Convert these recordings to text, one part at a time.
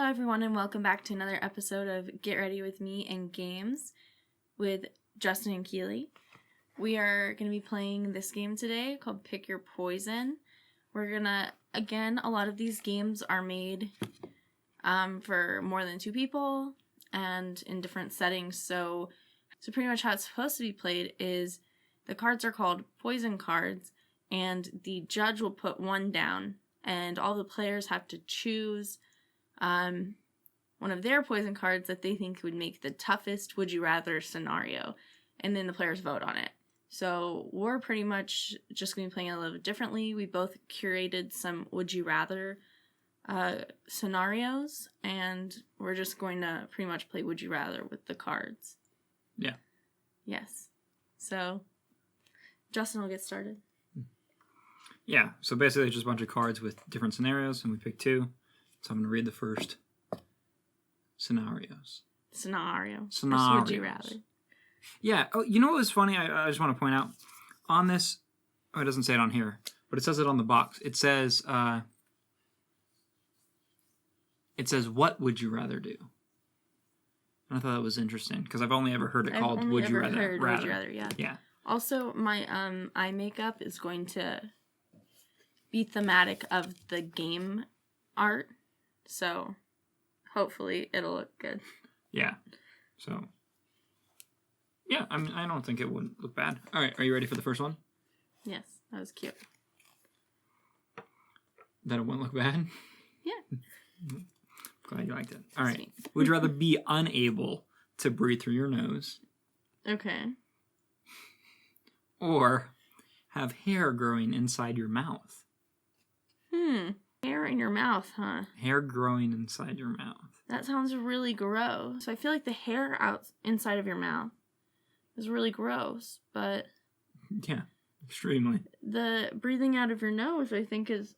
everyone, and welcome back to another episode of Get Ready With Me and Games with Justin and Keely. We are going to be playing this game today called Pick Your Poison. We're going to, again, a lot of these games are made for more than 2 people and in different settings. So pretty much how it's supposed to be played is the cards are called poison cards, and the judge will put one down, and all the players have to choose one of their poison cards that they think would make the toughest would you rather scenario, and then the players vote on it. So we're pretty much just going to be playing a little bit differently. We both curated some would you rather scenarios, and we're just going to pretty much play would you rather with the cards. Yeah. Yes. So Justin will get started. Yeah, so basically it's just a bunch of cards with different scenarios, and we pick 2. So I'm going to read the first scenarios. Scenarios. Would you rather? Yeah. Oh, you know what was funny? I just want to point out on this. Oh, it doesn't say it on here, but it says it on the box. It says, "What would you rather do?" And I thought that was interesting because I've only ever heard it called "Would you rather." Would you rather? Yeah. Yeah. Also, my eye makeup is going to be thematic of the game art, so hopefully it'll look good. Yeah. So. Yeah, I mean, I don't think it would look bad. All right, are you ready for the first one? Yes, that was cute. That it wouldn't look bad? Yeah. Glad you liked it. All right. Sweet. Would you rather be unable to breathe through your nose Okay. or have hair growing inside your mouth? Hair in your mouth, huh? Hair growing inside your mouth. That sounds really gross. So I feel like the hair inside of your mouth is really gross, but Yeah, extremely. the breathing out of your nose, I think, is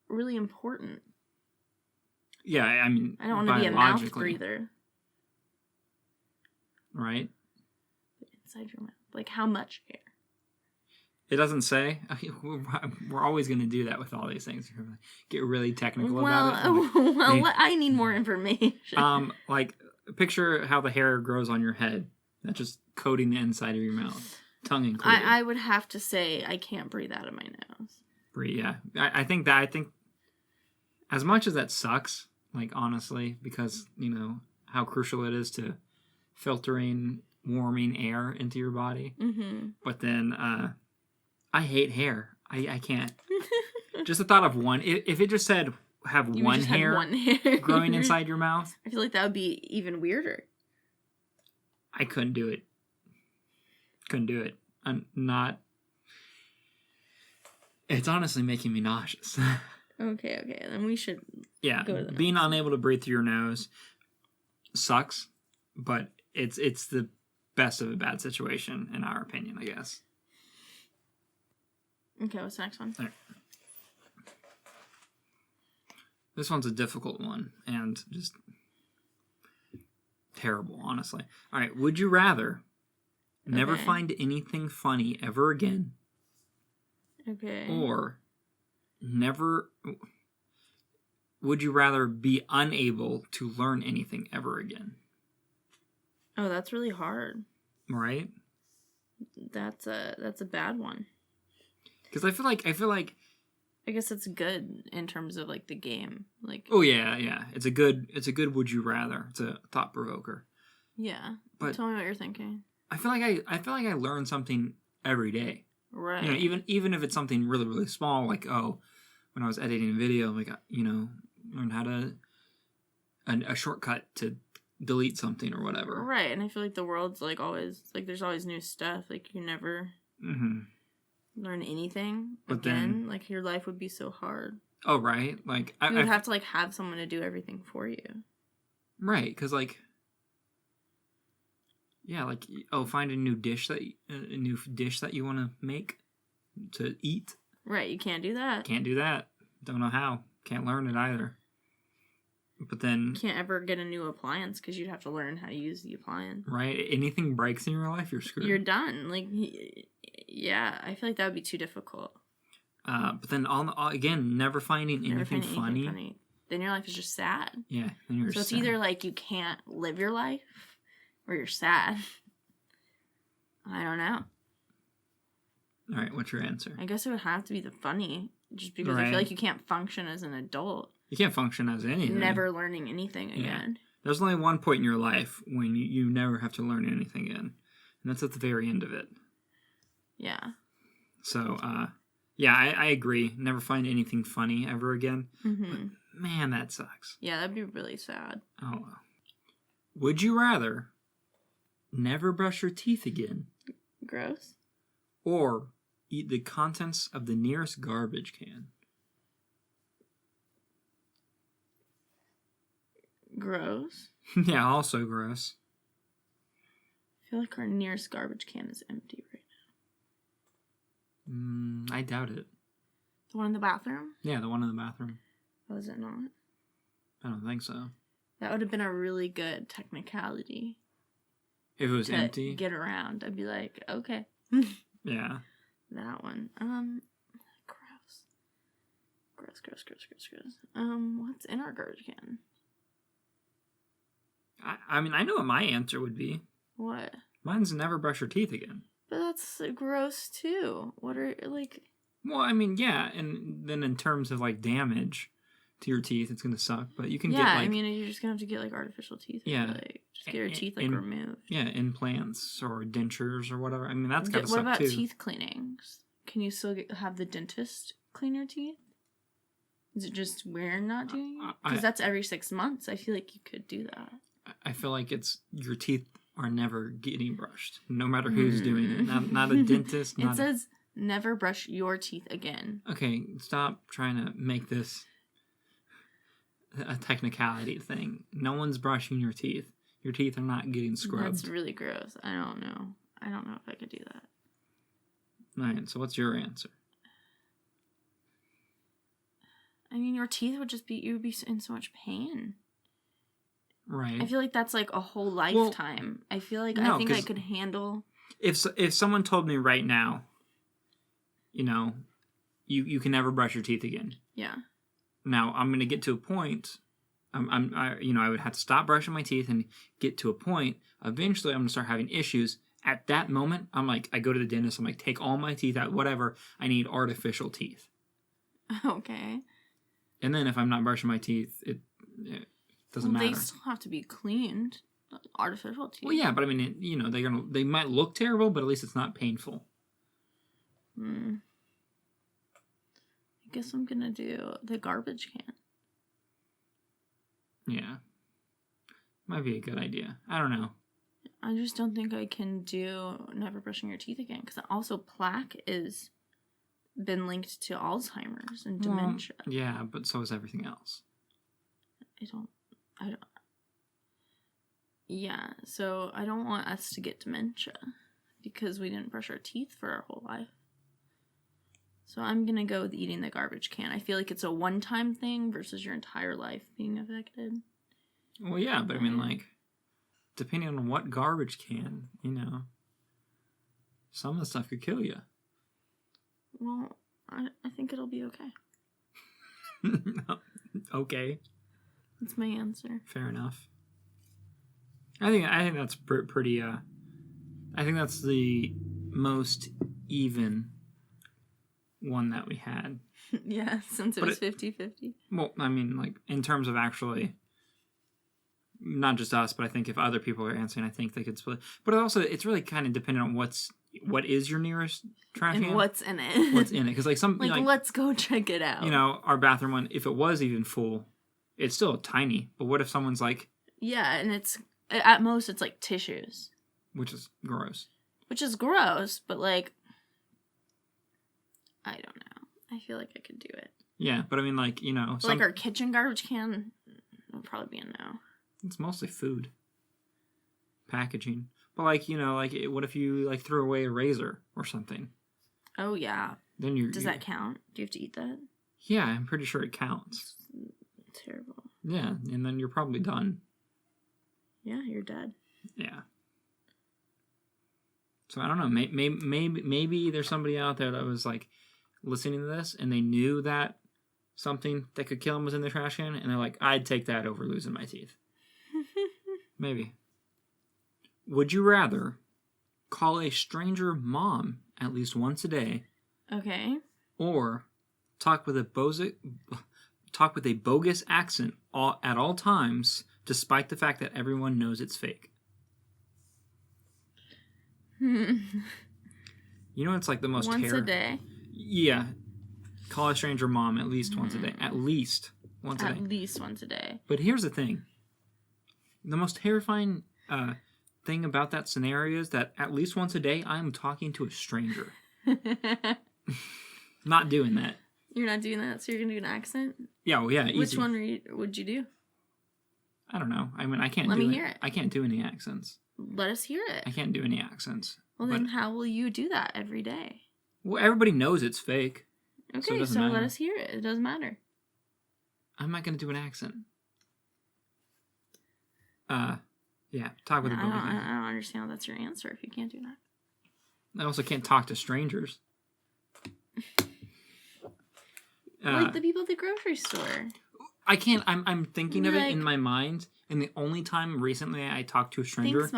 really important. Yeah, I mean, I don't want to be a mouth breather. Right? Inside your mouth. Like, how much hair? It doesn't say. We're always going to do that with all these things. Get really technical about it. Well, I need more information. Like, picture how the hair grows on your head. That's just coating the inside of your mouth. Tongue included. I would have to say I can't breathe out of my nose. Breathe, yeah. I think as much as that sucks, like, honestly, because, you know, how crucial it is to filtering, warming air into your body. Mm-hmm. But then, I hate hair. I can't. Just the thought of one. If it just said have one hair growing inside your mouth. I feel like that would be even weirder. I couldn't do it. I'm not. It's honestly making me nauseous. Okay. Then we should. Yeah, being unable to breathe through your nose sucks, but it's the best of a bad situation in our opinion, I guess. Okay, what's the next one? All right. This one's a difficult one and just terrible, honestly. All right, would you rather never find anything funny ever again? Okay. Or would you rather be unable to learn anything ever again? Oh, that's really hard. Right? That's a bad one. Because I feel like I guess it's good in terms of like the game. Like oh yeah. It's a good would you rather. It's a thought provoker. Yeah. But tell me what you're thinking. I feel like I learn something every day. Right. You know, even if it's something really, really small, like when I was editing a video, like learn how to a shortcut to delete something or whatever. Right, and I feel like the world's like always like there's always new stuff. Like you never learn anything again. Like your life would be so hard. Oh right, like you would have to like have someone to do everything for you. Right, because like. Yeah, like find a new dish that you want to make to eat. Right, you can't do that. Can't do that. Don't know how. Can't learn it either. But then... You can't ever get a new appliance because you'd have to learn how to use the appliance. Right? Anything breaks in your life, you're screwed. You're done. Like, yeah, I feel like that would be too difficult. But then, again, never finding anything funny. then your life is just sad. Yeah, then you're so it's sad. either like you can't live your life or you're sad. I don't know. All right, what's your answer? I guess it would have to be the funny, just because I Right. feel like you can't function as an adult. You can't function as anything. Never learning anything again. There's only one point in your life when you never have to learn anything again. And that's at the very end of it. Yeah. So, yeah, I agree. Never find anything funny ever again. Mm-hmm. But, man, that sucks. Yeah, that'd be really sad. Oh, well. Would you rather never brush your teeth again Gross. or eat the contents of the nearest garbage can? Gross. Yeah, also gross. I feel like our nearest garbage can is empty right now. I doubt it. The one in the bathroom? Yeah, the one in the bathroom. Oh, is it not? I don't think so. That would have been a really good technicality. If it was to empty? get around. I'd be like, okay. Yeah. That one. Gross. Gross. What's in our garbage can? I mean, I know what my answer would be. What? Mine's never brush your teeth again. But that's gross too. What are, like... Well, I mean, yeah, and then in terms of, like, damage to your teeth, it's gonna suck, but you can get, like... I mean, you're just gonna have to get, like, artificial teeth. Yeah. Like, just get your teeth, like, removed. Yeah, implants or dentures or whatever. I mean, that's gotta suck, What about too. teeth cleanings? Can you still have the dentist clean your teeth? Is it just we're not doing it? Because that's every 6 months. I feel like you could do that. I feel like it's... Your teeth are never getting brushed, no matter who's doing it. Not a dentist, It says, never brush your teeth again. Okay, stop trying to make this a technicality thing. No one's brushing your teeth. Your teeth are not getting scrubbed. That's really gross. I don't know. I don't know if I could do that. Alright, so what's your answer? I mean, your teeth would just be... You would be in so much pain. Right. I feel like that's like a whole lifetime. I feel like no, I think I could handle... If someone told me right now, you know, you can never brush your teeth again. Yeah. Now, I'm going to get to a point... I would have to stop brushing my teeth and get to a point. Eventually, I'm going to start having issues. At that moment, I'm like, I go to the dentist. I'm like, take all my teeth out, whatever. I need artificial teeth. Okay. And then if I'm not brushing my teeth, it doesn't matter. They still have to be cleaned. Artificial teeth. Well, yeah, but I mean, they might look terrible, but at least it's not painful. I guess I'm gonna do the garbage can. Yeah. Might be a good idea. I don't know. I just don't think I can do never brushing your teeth again, because also plaque is been linked to Alzheimer's and dementia. Yeah, but so is everything else. I don't. Yeah, so I don't want us to get dementia because we didn't brush our teeth for our whole life. So I'm gonna go with eating the garbage can. I feel like it's a one-time thing versus your entire life being affected. Well, yeah, but I mean, like, depending on what garbage can, some of the stuff could kill you. Well, I think it'll be okay. Okay. That's my answer. Fair enough. I think that's pretty. I think that's the most even one that we had. Yeah, since it was 50-50. Well, I mean, like, in terms of actually, not just us, but I think if other people are answering, I think they could split. But also, it's really kind of dependent on what is your nearest trash can. And what's in it. What's in it. Because, like, let's go check it out. Our bathroom one, if it was even full, it's still tiny. But what if someone's like... Yeah, and at most, it's like tissues. Which is gross. Which is gross, but like... I don't know. I feel like I could do it. Yeah, but I mean, like, like our kitchen garbage can would probably be a no. It's mostly food. Packaging. But, like, what if you, like, threw away a razor or something? Oh, yeah. Then Does that count? Do you have to eat that? Yeah, I'm pretty sure it counts. It's terrible. Yeah, and then you're probably done. Yeah, you're dead. Yeah. So, I don't know. Maybe there's somebody out there that was, like, listening to this, and they knew that something that could kill them was in the trash can, and they're like, I'd take that over losing my teeth. Maybe. Would you rather call a stranger mom at least once a day? Okay. Or talk with a bogus accent at all times, despite the fact that everyone knows it's fake? You know, it's like the most once a day. Yeah. Call a stranger mom at least once a day. At least once a day. At least once a day. But here's the thing. The most terrifying thing about that scenario is that at least once a day, I am talking to a stranger. Not doing that. You're not doing that, so you're going to do an accent? Yeah, well, yeah, easy. Which one would you do? I don't know. I mean, I can't Let do me hear it. I can't do any accents. Let us hear it. I can't do any accents. Well, then how will you do that every day? Well, everybody knows it's fake. Okay, so let us hear it. It doesn't matter. I'm not going to do an accent. Yeah, talk with a bogus accent. I don't understand how that's your answer if you can't do that. I also can't talk to strangers. Like the people at the grocery store. I can't. I'm thinking of it in my mind, and the only time recently I talked to a stranger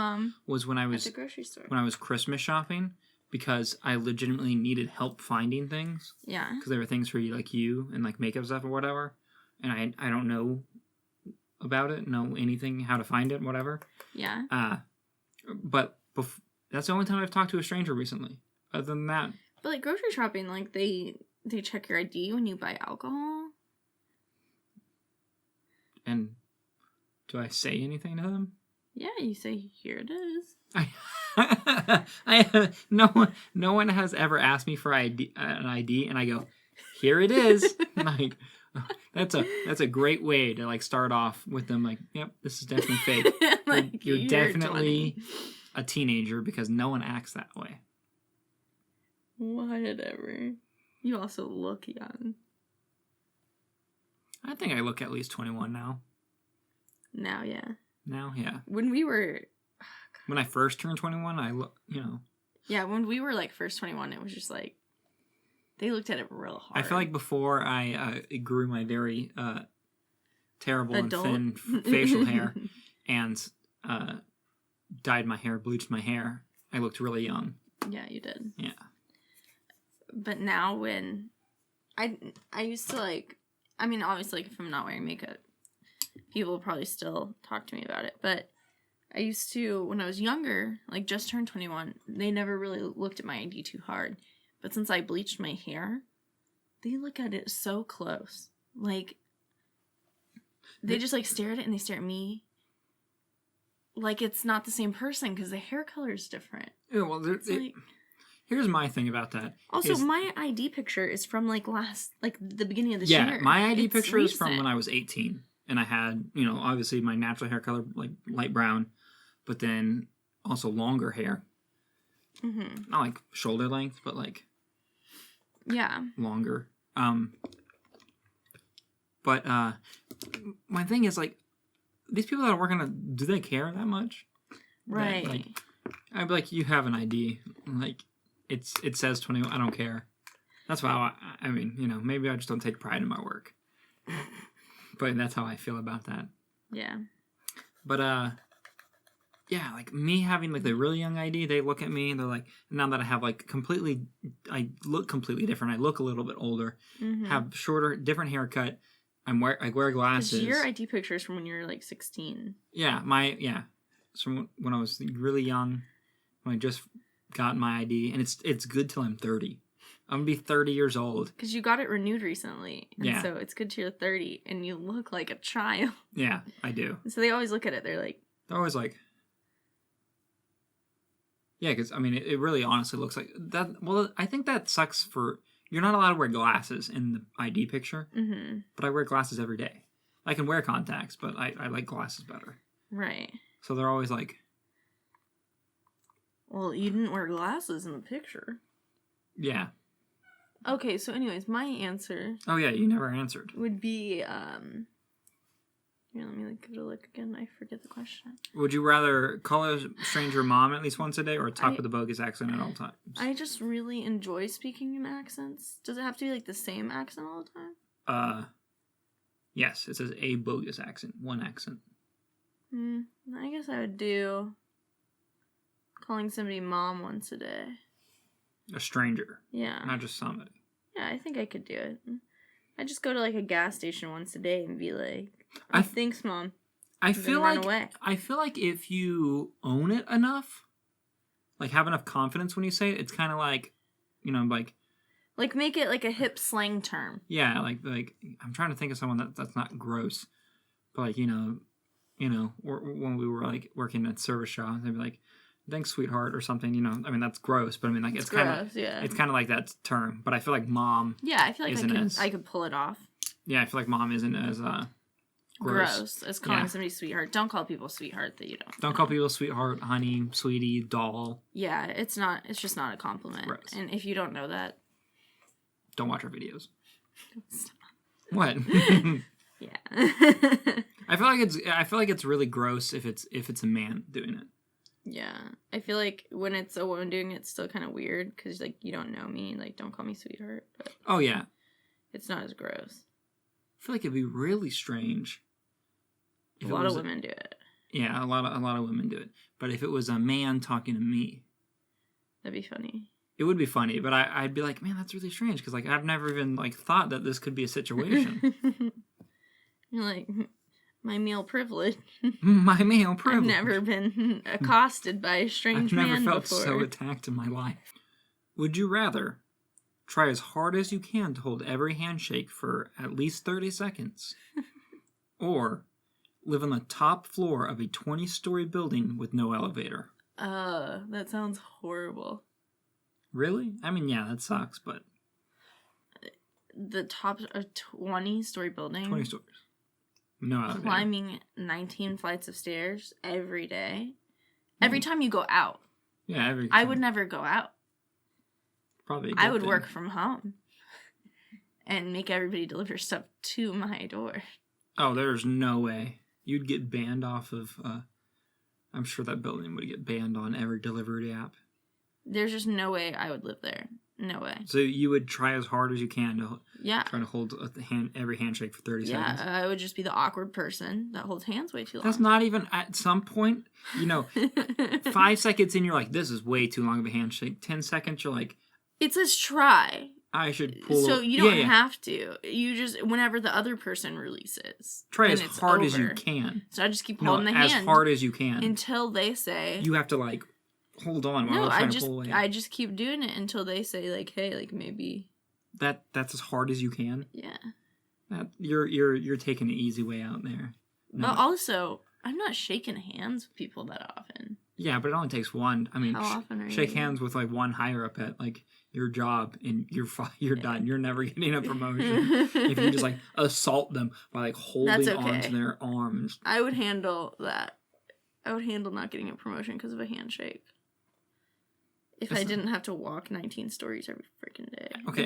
was when I was at the grocery store. When I was Christmas shopping, because I legitimately needed help finding things. Yeah. Because there were things for you and like makeup stuff or whatever, and I don't know about it, know anything how to find it, whatever. Yeah. But that's the only time I've talked to a stranger recently. Other than that. But like grocery shopping, like they check your ID when you buy alcohol. And do I say anything to them? Yeah, you say, here it is. No one has ever asked me for an ID, and I go, here it is. Like, that's a great way to like start off with them. Like, yep, this is definitely fake. Like, you're definitely 20. A teenager because no one acts that way. Whatever. You also look young. I think I look at least 21 now. Now, yeah. Now, yeah. When I first turned 21, I look, Yeah, when we were like first 21, it was just like, they looked at it real hard. I feel like before I grew my very terrible Adult. and thin facial hair and dyed my hair, bleached my hair, I looked really young. Yeah, you did. Yeah. But now when I used to like, I mean, obviously, like, if I'm not wearing makeup, people will probably still talk to me about it. But I used to, when I was younger, like, just turned 21, they never really looked at my ID too hard. But since I bleached my hair, they look at it so close. Like, they just, like, stare at it and they stare at me. Like, it's not the same person because the hair color is different. Yeah, well, here's my thing about that. Also, my ID picture is from, like, the beginning of this year. Yeah, my ID picture is from when I was 18. And I had, obviously my natural hair color, like, light brown. But then also longer hair. Mm-hmm. Not, like, shoulder length, but, like... Yeah. Longer. But, my thing is, like, these people that are working on... Do they care that much? Right. That, like, I'd be like, you have an ID. Like... It says 21. I don't care. That's why I mean, maybe I just don't take pride in my work. But that's how I feel about that. Yeah. But yeah, like me having like the really young ID, they look at me and they're like, now that I have like I look completely different. I look a little bit older. Mm-hmm. Have shorter, different haircut. I wear glasses. Your ID picture is from when you were like 16. Yeah, it's from when I was really young. When I just got my ID, and it's good till I'm 30. I'm gonna be 30 years old. Because you got it renewed recently. And yeah. So it's good till you're 30, and you look like a child. Yeah, I do. So they always look at it, they're always like... Yeah, because, I mean, it really honestly looks like... that. Well, I think that sucks for... You're not allowed to wear glasses in the ID picture. Mm-hmm. But I wear glasses every day. I can wear contacts, but I like glasses better. Right. So they're always like... Well, you didn't wear glasses in the picture. Yeah. Okay, so anyways, my answer... Oh, yeah, you never answered. ...would be, Here, let me give it a look again. I forget the question. Would you rather call a stranger mom at least once a day or talk with a bogus accent at all times? I just really enjoy speaking in accents. Does it have to be, like, the same accent all the time? Yes, it says a bogus accent. One accent. I guess I would do calling somebody mom once a day. A stranger. Yeah. Not just somebody. Yeah, I think I could do it. I just go to like a gas station once a day and be like, thanks, Mom. I feel like run away. I feel like if you own it enough, like have enough confidence when you say it, it's kind of like, like make it like a hip slang term. Yeah, like I'm trying to think of someone that's not gross, but like when we were like working at service shop, they'd be like, "Thanks, sweetheart," or something. I mean that's gross, but I mean like it's kind of it's kind of like that term. But I feel like mom. Yeah, I feel like I could pull it off. Yeah, I feel like mom isn't as gross as calling somebody sweetheart. Don't call people sweetheart that you don't. Don't call people sweetheart, honey, sweetie, doll. Yeah, it's not. It's just not a compliment. Gross. And if you don't know that, don't watch our videos. What? Yeah. I feel like it's really gross if it's a man doing it. Yeah, I feel like when it's a woman doing it, it's still kind of weird because like you don't know me, like don't call me sweetheart. But oh yeah, it's not as gross. I feel like it'd be really strange. A lot of women do it. Yeah, a lot of women do it. But if it was a man talking to me, that'd be funny. It would be funny, but I'd be like, man, that's really strange because like I've never even like thought that this could be a situation. You're like, my male privilege. My male privilege. I've never been accosted by a strange man before. I've never felt so attacked in my life. Would you rather try as hard as you can to hold every handshake for at least 30 seconds, or live on the top floor of a 20-story building with no elevator? That sounds horrible. Really? I mean, yeah, that sucks, but... The top of a 20-story building? 20 stories. No elevator. Climbing 19 flights of stairs every day. Every time you go out. Yeah, every time. I would never go out. Probably I would work from home. And make everybody deliver stuff to my door. Oh, there's no way. You'd get banned off of... I'm sure that building would get banned on every delivery app. There's just no way I would live there. No way. So you would try as hard as you can to try to hold every handshake for 30 seconds? Yeah, I would just be the awkward person that holds hands way too long. That's not even at some point, 5 seconds in, you're like, this is way too long of a handshake. 10 seconds, you're like... It says try. I should pull... So you don't have to. You just, whenever the other person releases. Try as hard as you can. So I just keep holding the hand. As hard as you can. Until they say... You have to, like... Hold on while we're trying to pull away. I just keep doing it until they say like, "Hey, like maybe." That's as hard as you can. Yeah. You're taking the easy way out there. No. But also, I'm not shaking hands with people that often. Yeah, but it only takes one. I mean, how often are shake you? hands with like one higher up at like your job, and you're done. You're never getting a promotion if you just like assault them by like holding onto their arms. I would handle that. I would handle not getting a promotion because of a handshake. If I didn't have to walk 19 stories every freaking day. Okay,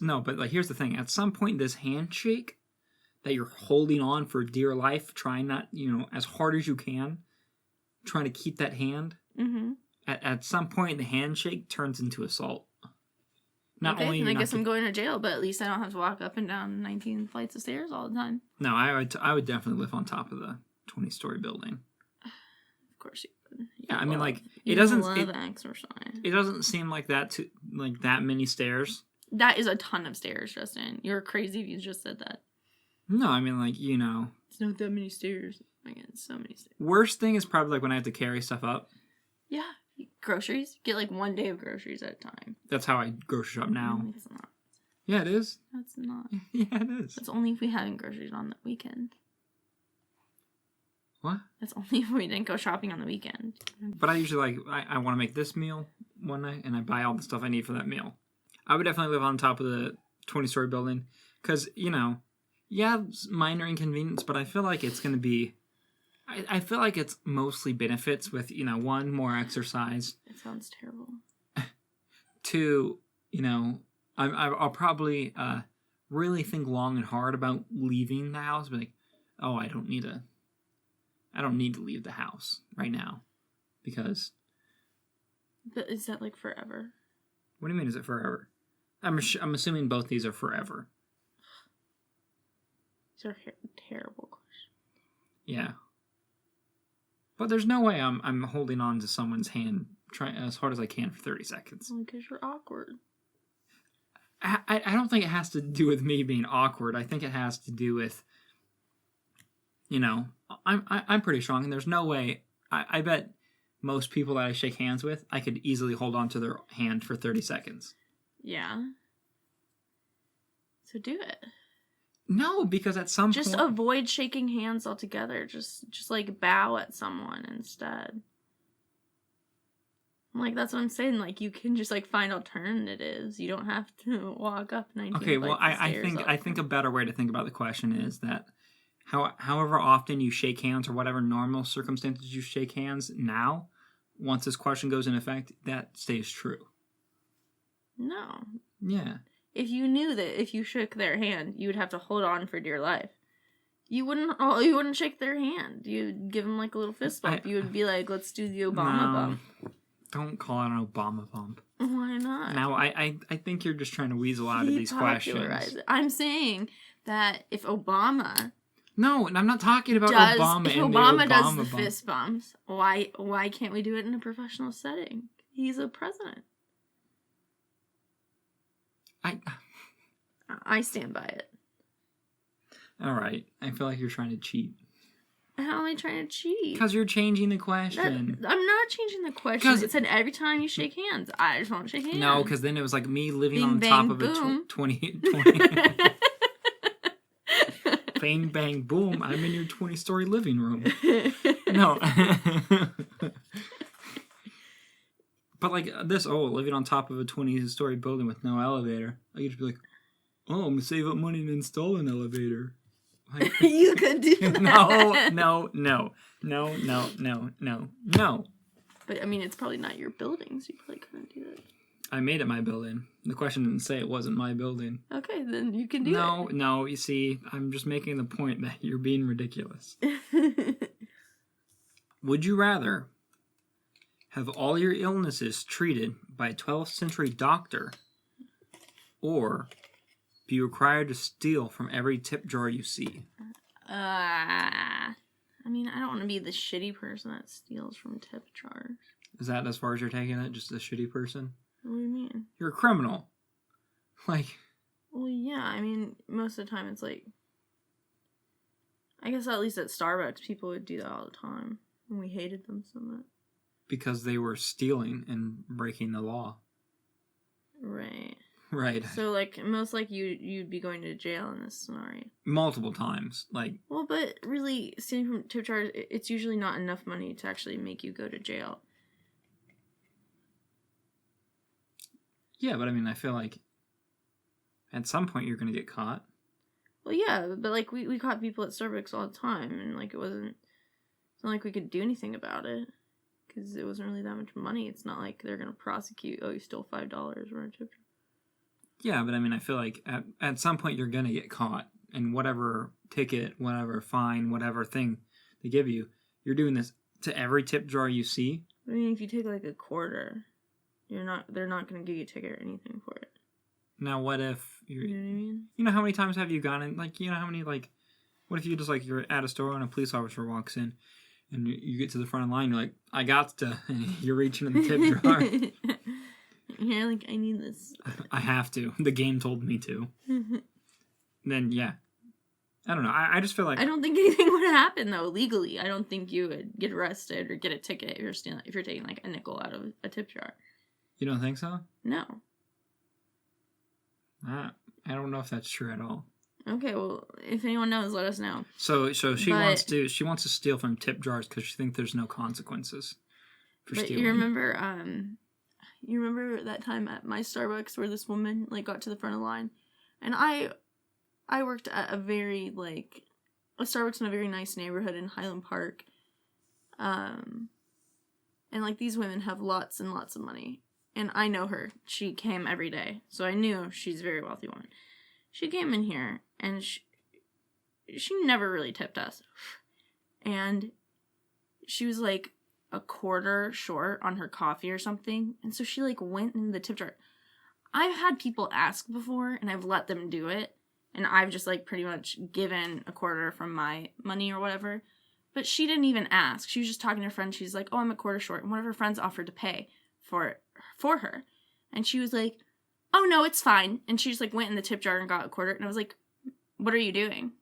no, but like here's the thing. At some point, this handshake that you're holding on for dear life, trying not, as hard as you can, trying to keep that hand. Mm-hmm. At some point, the handshake turns into assault. Then I guess I'm going to jail, but at least I don't have to walk up and down 19 flights of stairs all the time. No, I would definitely live on top of the 20-story building. Of course you would. Yeah, I mean, like it doesn't seem like that many stairs. That is a ton of stairs, Justin. You're crazy if you just said that. No, I mean, like it's not that many stairs. Again, so many stairs. Worst thing is probably like when I have to carry stuff up. Yeah, groceries. Get like one day of groceries at a time. That's how I grocery shop now. It's not. Yeah, it is. That's not. Yeah, it is. That's only if we haven't groceries on the weekend. What? That's only if we didn't go shopping on the weekend. But I usually I want to make this meal one night, and I buy all the stuff I need for that meal. I would definitely live on top of the 20-story building because, it's minor inconvenience, but I feel like it's going to be... I feel like it's mostly benefits with, one, more exercise. It sounds terrible. Two, I'll probably really think long and hard about leaving the house. Be like, oh, I don't need to leave the house right now because... But is that like forever? What do you mean, is it forever? I'm assuming both these are forever. These are terrible questions. Yeah. But there's no way I'm holding on to someone's hand trying as hard as I can for 30 seconds. Because you're awkward. I don't think it has to do with me being awkward. I think it has to do with, you know, I'm pretty strong, and there's no way. I bet most people that I shake hands with, I could easily hold on to their hand for 30 seconds. Yeah. So do it. No, because at some point... Just avoid shaking hands altogether. Just like, bow at someone instead. Like, that's what I'm saying. Like, you can just, like, find alternatives. You don't have to walk up 19 Okay, well, stairs I think a better way to think about the question is that however often you shake hands or whatever normal circumstances you shake hands now, once this question goes in effect, that stays true. No. Yeah. If you knew that if you shook their hand, you would have to hold on for dear life. You wouldn't shake their hand. You'd give them, like, a little fist bump. You would be like, let's do the Obama bump. Don't call it an Obama bump. Why not? Now, I think you're just trying to weasel out of these questions. I'm saying that if Obama... No, I'm not talking about Obama. If Obama does the fist bumps, why can't we do it in a professional setting? He's a president. I stand by it. All right. I feel like you're trying to cheat. How am I trying to cheat? Because you're changing the question. I'm not changing the question. It said every time you shake hands. I just won't shake hands. No, because then it was like me living Bing, on bang, top of boom. a 20 Bang, bang, boom. I'm in your 20-story living room. No. But like this, living on top of a 20-story building with no elevator. I could just be like, I'm going to save up money and install an elevator. Like, you could do that. No. But, I mean, it's probably not your building, so you probably couldn't do that. I made it my building. The question didn't say it wasn't my building. Okay, then you can do it. No, you see, I'm just making the point that you're being ridiculous. Would you rather have all your illnesses treated by a 12th century doctor or be required to steal from every tip jar you see? I mean, I don't want to be the shitty person that steals from tip jars. Is that as far as you're taking it? Just a shitty person? What do you mean? You're a criminal. Like... Well, yeah, I mean, most of the time it's like... I guess at least at Starbucks, people would do that all the time. And we hated them so much. Because they were stealing and breaking the law. Right. Right. So, like, most like you'd be going to jail in this scenario. Multiple times. Like... Well, but really, stealing from tip jars, it's usually not enough money to actually make you go to jail. Yeah, but I mean, I feel like at some point you're going to get caught. Well, yeah, but like we caught people at Starbucks all the time, and like it's not like we could do anything about it because it wasn't really that much money. It's not like they're going to prosecute, you stole $5 or a tip jar. Yeah, but I mean, I feel like at some point you're going to get caught, and whatever ticket, whatever fine, whatever thing they give you, you're doing this to every tip jar you see. I mean, if you take like a quarter... they're not going to give you a ticket or anything for it. Now, what if you're... You know what I mean? You know how many times have you gone in... Like, you know how many, like... What if you just, like, you're at a store and a police officer walks in and you get to the front of the line, you're like, I got to... And you're reaching in the tip jar. You're like, I need this. I have to. The game told me to. Then, yeah. I don't know. I just feel like... I don't think anything would happen, though, legally. I don't think you would get arrested or get a ticket if you're taking, like, a nickel out of a tip jar. You don't think so? No. I don't know if that's true at all. Okay, well, if anyone knows, let us know. So she wants to steal from tip jars because she thinks there's no consequences for stealing. You remember that time at my Starbucks where this woman like got to the front of the line, and I worked at a Starbucks in a very nice neighborhood in Highland Park, and like these women have lots and lots of money. And I know her. She came every day. So I knew she's a very wealthy woman. She came in here, and she never really tipped us. And she was, like, a quarter short on her coffee or something. And so she, like, went in the tip jar. I've had people ask before, and I've let them do it. And I've just, like, pretty much given a quarter from my money or whatever. But she didn't even ask. She was just talking to her friend. She's like, oh, I'm a quarter short. And one of her friends offered to pay for her. And she was like, oh, no, it's fine. And she just, like, went in the tip jar and got a quarter. And I was like, what are you doing?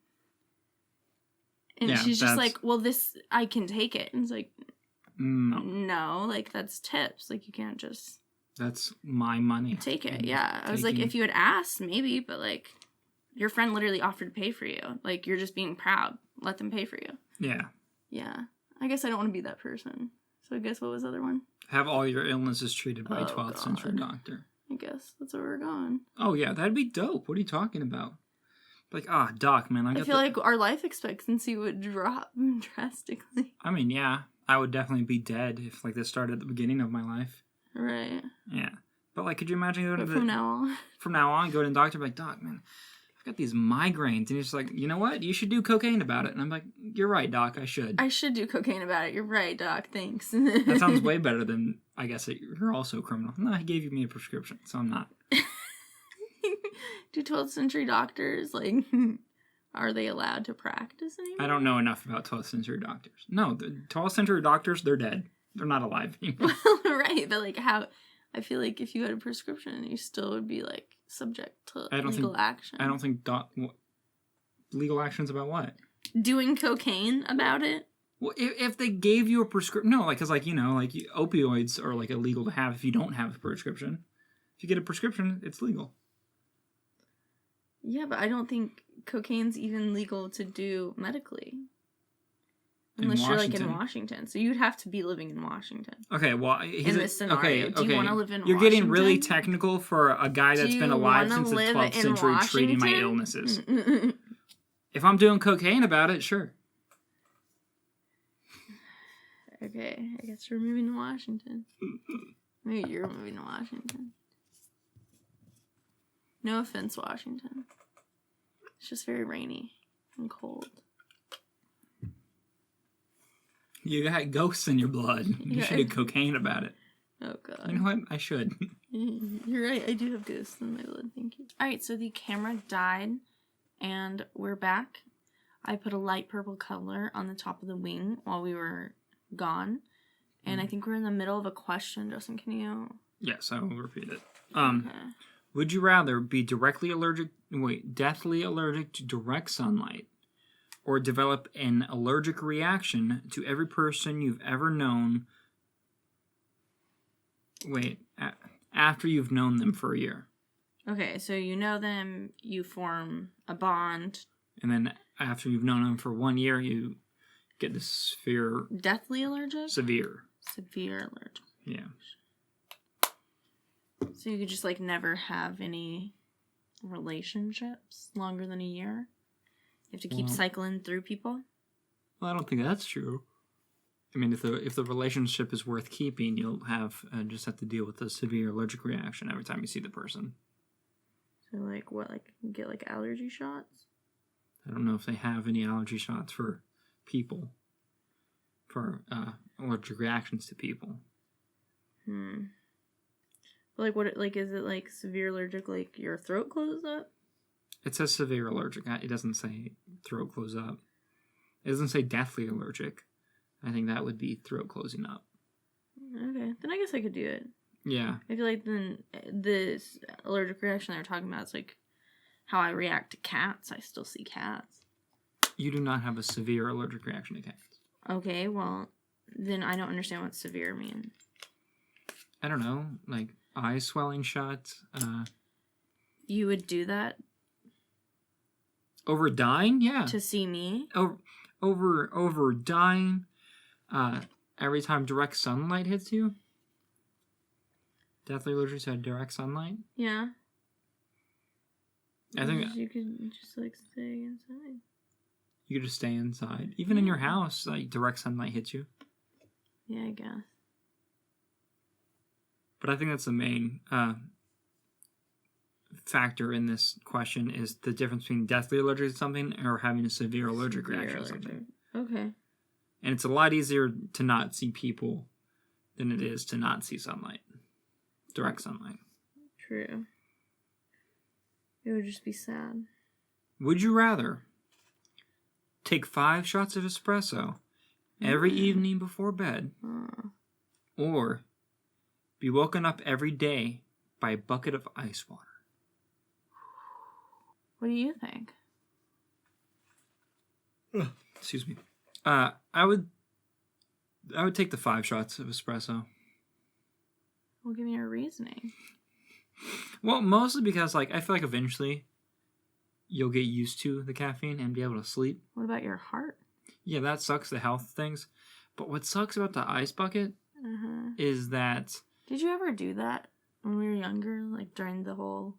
And Yeah, she's just like, well, this, I can take it. And it's like, no, like, that's tips. Like, you can't just... That's my money. Take it, yeah. I was like, if you had asked, maybe, but, like, your friend literally offered to pay for you. Like, you're just being proud. Let them pay for you. Yeah. Yeah. I guess I don't want to be that person. So I guess what was the other one? Have all your illnesses treated by a 12th century doctor. I guess that's where we're going. Oh, yeah, that'd be dope. What are you talking about? Like, doc, man. I feel like our life expectancy would drop drastically. I mean, yeah. I would definitely be dead if, like, this started at the beginning of my life. Right. Yeah. But, like, could you imagine going to from now on? From now on, go to the doctor and be like, doc, man, I've got these migraines. And he's like, you know what? You should do cocaine about it. And I'm like, you're right, doc, I should. I should do cocaine about it. You're right, doc. Thanks. That sounds way better than, I guess, that you're also a criminal. No, he gave me a prescription, so I'm not. Do 12th century doctors, like, are they allowed to practice anymore? I don't know enough about 12th century doctors. No, the 12th century doctors, they're dead. They're not alive anymore. Right, but, like, how... I feel like if you had a prescription, you still would be, like, subject to legal action. I don't think... legal actions about what? Doing cocaine about it? Well, if they gave you a prescription... No, like, because, like, you know, like, opioids are, like, illegal to have if you don't have a prescription. If you get a prescription, it's legal. Yeah, but I don't think cocaine's even legal to do medically. Unless you're, like, in Washington. So you'd have to be living in Washington. Okay, well... In this scenario. Do you want to live in Washington? You're getting really technical for a guy that's been alive since the 12th century treating my illnesses. If I'm doing cocaine about it, sure. Okay, I guess we're moving to Washington. Maybe you're moving to Washington. No offense, Washington. It's just very rainy and cold. You got ghosts in your blood. You should do cocaine about it. Oh, God. You know what? I should. You're right. I do have ghosts in my blood. Thank you. All right, so the camera died, and we're back. I put a light purple color on the top of the wing while we were gone. And I think we're in the middle of a question. Justin, can you... Yes, I will repeat it. Okay. Would you rather be deathly allergic to direct sunlight, or develop an allergic reaction to every person you've ever known after you've known them for a year? Okay, so you know them, you form a bond. And then after you've known them for 1 year, you get this severe... Deathly allergic? Severe allergic. Yeah. So you could just, like, never have any relationships longer than a year? You have to keep cycling through people? Well, I don't think that's true. I mean, if the relationship is worth keeping, you'll just have to deal with a severe allergic reaction every time you see the person. So, like, what, like, get, like, allergy shots? I don't know if they have any allergy shots for people. For allergic reactions to people. Like, what, like, is it, like, severe allergic, like, your throat closed up? It says severe allergic. It doesn't say throat close up. It doesn't say deathly allergic. I think that would be throat closing up. Okay. Then I guess I could do it. Yeah. I feel like then this allergic reaction they were talking about is, like, how I react to cats. I still see cats. You do not have a severe allergic reaction to cats. Okay, well, then I don't understand what severe means. I don't know. Like, eye swelling shut. You would do that? Over dying? Yeah. To see me? Over dying every time direct sunlight hits you? Deathly allergic to direct sunlight? Yeah. I think you could just, like, stay inside. You could just stay inside. Even in your house, like, direct sunlight hits you. Yeah, I guess. But I think that's the main factor in this question is the difference between deathly allergic to something or having a severe allergic reaction to something. Okay. And it's a lot easier to not see people than it is to not see sunlight. Direct sunlight. True. It would just be sad. Would you rather take 5 shots of espresso every evening before bed, or be woken up every day by a bucket of ice water? What do you think? Excuse me. I would take the 5 shots of espresso. Well, give me your reasoning. Well, mostly because like I feel like eventually you'll get used to the caffeine and be able to sleep. What about your heart? Yeah, that sucks, the health things. But what sucks about the ice bucket is that... Did you ever do that when we were younger, like during the whole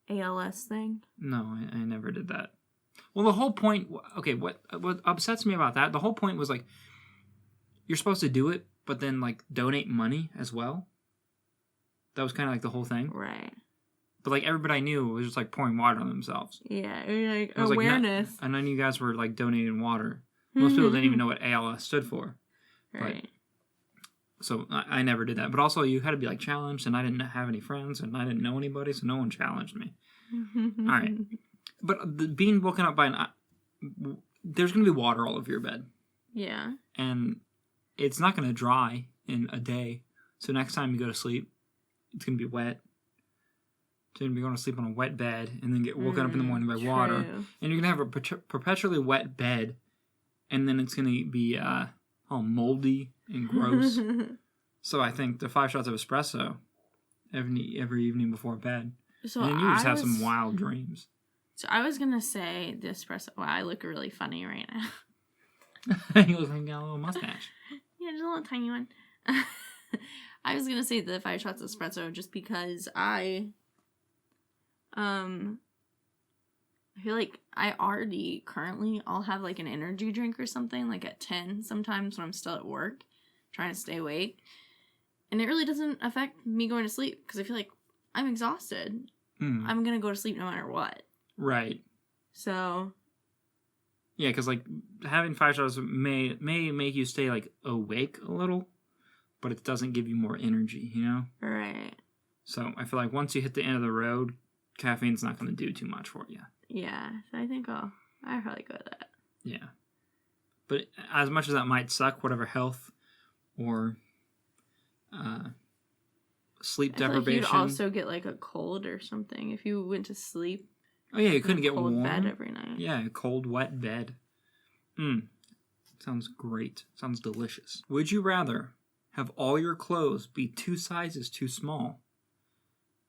ALS thing? No, I never did that. Well, the whole point... Okay, what upsets me about that, the whole point was like, you're supposed to do it, but then like donate money as well. That was kind of like the whole thing. Right. But like everybody I knew was just like pouring water on themselves. Yeah, like awareness. Like, none of you guys were like donating water. Most people didn't even know what ALS stood for. Right. So I never did that. But also you had to be like challenged, and I didn't have any friends, and I didn't know anybody, so no one challenged me. All right. But being woken up by there's going to be water all over your bed. Yeah. And it's not going to dry in a day. So next time you go to sleep, it's going to be wet. So you're going to be going to sleep on a wet bed and then get woken up in the morning by water. And you're going to have a perpetually wet bed. And then it's going to be all moldy and gross. So I think the 5 shots of espresso every evening before bed. So and then you just have some wild dreams. So I was going to say the espresso. Wow, I look really funny right now. You look like you got a little mustache. Yeah, just a little tiny one. I was going to say the 5 shots of espresso just because I feel like I already currently I'll have like an energy drink or something like at 10 sometimes when I'm still at work trying to stay awake. And it really doesn't affect me going to sleep because I feel like I'm exhausted. I'm going to go to sleep no matter what. Right. So. Yeah, because like having 5 shots may make you stay like awake a little, but it doesn't give you more energy, you know? Right. So I feel like once you hit the end of the road, caffeine's not going to do too much for you. Yeah, so I think I'll probably go with that. Yeah. But as much as that might suck, whatever health or sleep deprivation. Like you'd also get like a cold or something if you went to sleep. Oh yeah, you couldn't get warm. Cold bed every night. Yeah, a cold, wet bed. Sounds great. Sounds delicious. Would you rather have all your clothes be 2 sizes too small,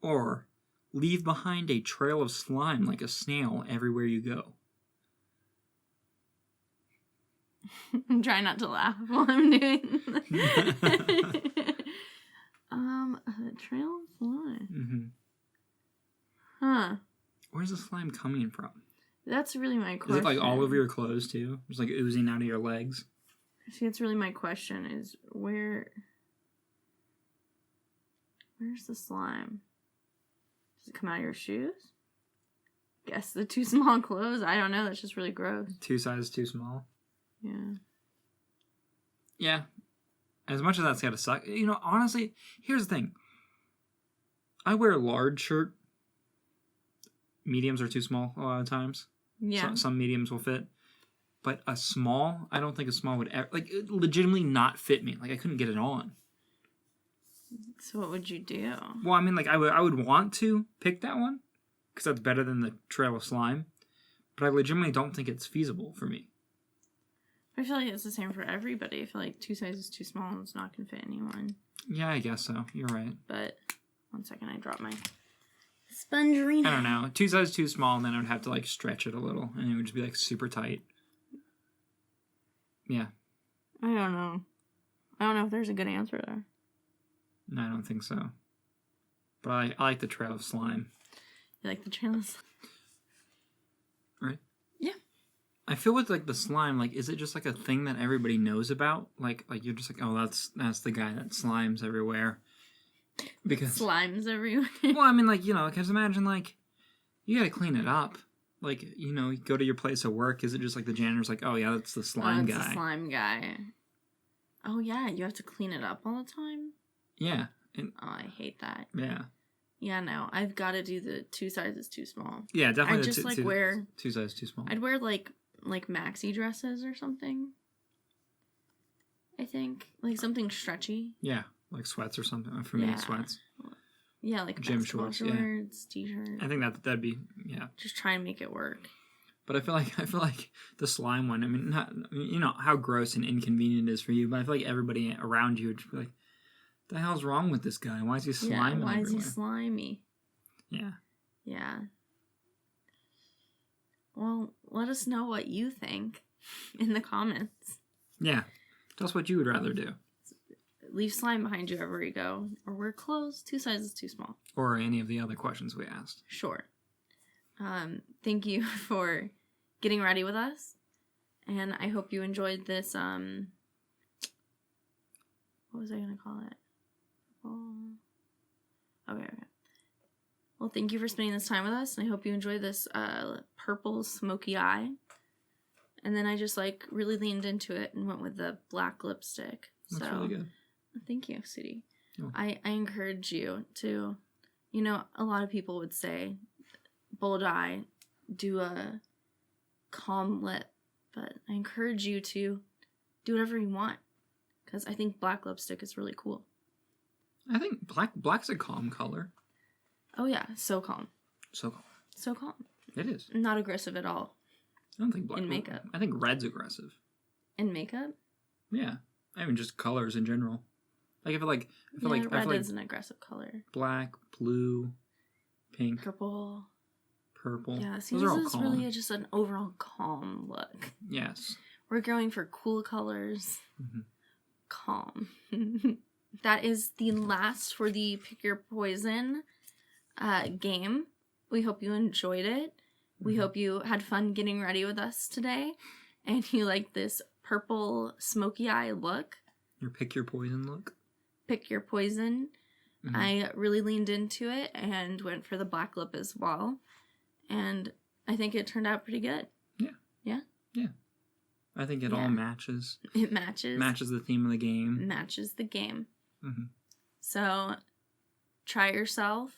or leave behind a trail of slime like a snail everywhere you go? I'm trying not to laugh while I'm doing a trail of slime. Huh. Where's the slime coming from? That's really my question. Is it like all over your clothes too? Just like oozing out of your legs? See, that's really my question is where's the slime? Does it come out of your shoes? Guess the too small clothes. I don't know. That's just really gross. 2 sizes too small? Yeah. Yeah. As much as that's gotta suck. You know, honestly, here's the thing. I wear a large shirt. Mediums are too small a lot of times. Yeah. Some mediums will fit. But a small, I don't think a small would ever, like, legitimately not fit me. Like, I couldn't get it on. So what would you do? Well, I mean, like, I would want to pick that one, because that's better than the trail of slime. But I legitimately don't think it's feasible for me. I feel like it's the same for everybody. I feel like 2 sizes too small and it's not going to fit anyone. Yeah, I guess so. You're right. But, one second, I dropped my spongerina. I don't know. 2 sizes too small, and then I would have to, like, stretch it a little, and it would just be, like, super tight. Yeah. I don't know. I don't know if there's a good answer there. No, I don't think so. But I like the trail of slime. You like the trail of slime? Right? Yeah. I feel with, like, the slime, like, is it just, like, a thing that everybody knows about? Like you're just like, oh, that's the guy that slimes everywhere. Because slimes everywhere. Well, I mean, like, you know, because imagine, like, you gotta clean it up. Like, you know, you go to your place of work, is it just like the janitor's like, oh, yeah, that's the slime guy? The slime guy. Oh, yeah, you have to clean it up all the time? Yeah. I hate that. Yeah. Yeah, no, I've got to do the 2 sizes too small. Yeah, definitely. I just wear 2 sizes too small. I'd wear like maxi dresses or something. I think like something stretchy. Yeah, like sweats or something. For me, sweats. Yeah, like gym shorts, t-shirts. I think that'd be Just try and make it work. But I feel like the slime one. I mean, you know how gross and inconvenient it is for you, but I feel like everybody around you would just be like, "The hell's wrong with this guy? Why is he slimy? Why is he slimy?" Yeah. Yeah. Well, let us know what you think in the comments. Yeah. Tell us what you would rather do. Leave slime behind you everywhere you go, or wear clothes 2 sizes too small. Or any of the other questions we asked. Sure. Thank you for getting ready with us, and I hope you enjoyed this. What was I gonna call it? Okay. Well, thank you for spending this time with us, and I hope you enjoyed this purple smoky eye. And then I just like really leaned into it and went with the black lipstick. Looks really good. Thank you, sweetie. Oh. I encourage you to, you know, a lot of people would say, bold eye, do a calm lip, but I encourage you to do whatever you want, because I think black lipstick is really cool. I think black's a calm color. Oh yeah, so calm. So calm. So calm. It is. Not aggressive at all. I don't think black. In makeup. I think red's aggressive. In makeup? Yeah. I mean, just colors in general. Like, I feel like red is an aggressive color. Black, blue, pink, purple. Those Yeah, see, are this all is calm. really just an overall calm look. Yes. We're going for cool colors. Mm-hmm. Calm. That is the last for the Pick Your Poison game. We hope you enjoyed it. We hope you had fun getting ready with us today, and you like this purple smoky eye look. Your Pick Your Poison look. Pick Your Poison. Mm-hmm. I really leaned into it and went for the black lip as well, and I think it turned out pretty good. Yeah. Yeah? Yeah. I think it all matches. It matches. Matches the theme of the game. Matches the game. Mm-hmm. So, try it yourself.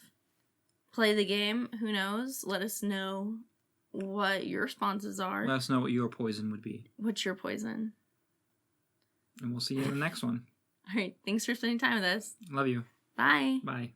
Play the game. Who knows? Let us know what your responses are. Let us know what your poison would be. What's your poison? And we'll see you in the next one. All right. Thanks for spending time with us. Love you. Bye. Bye.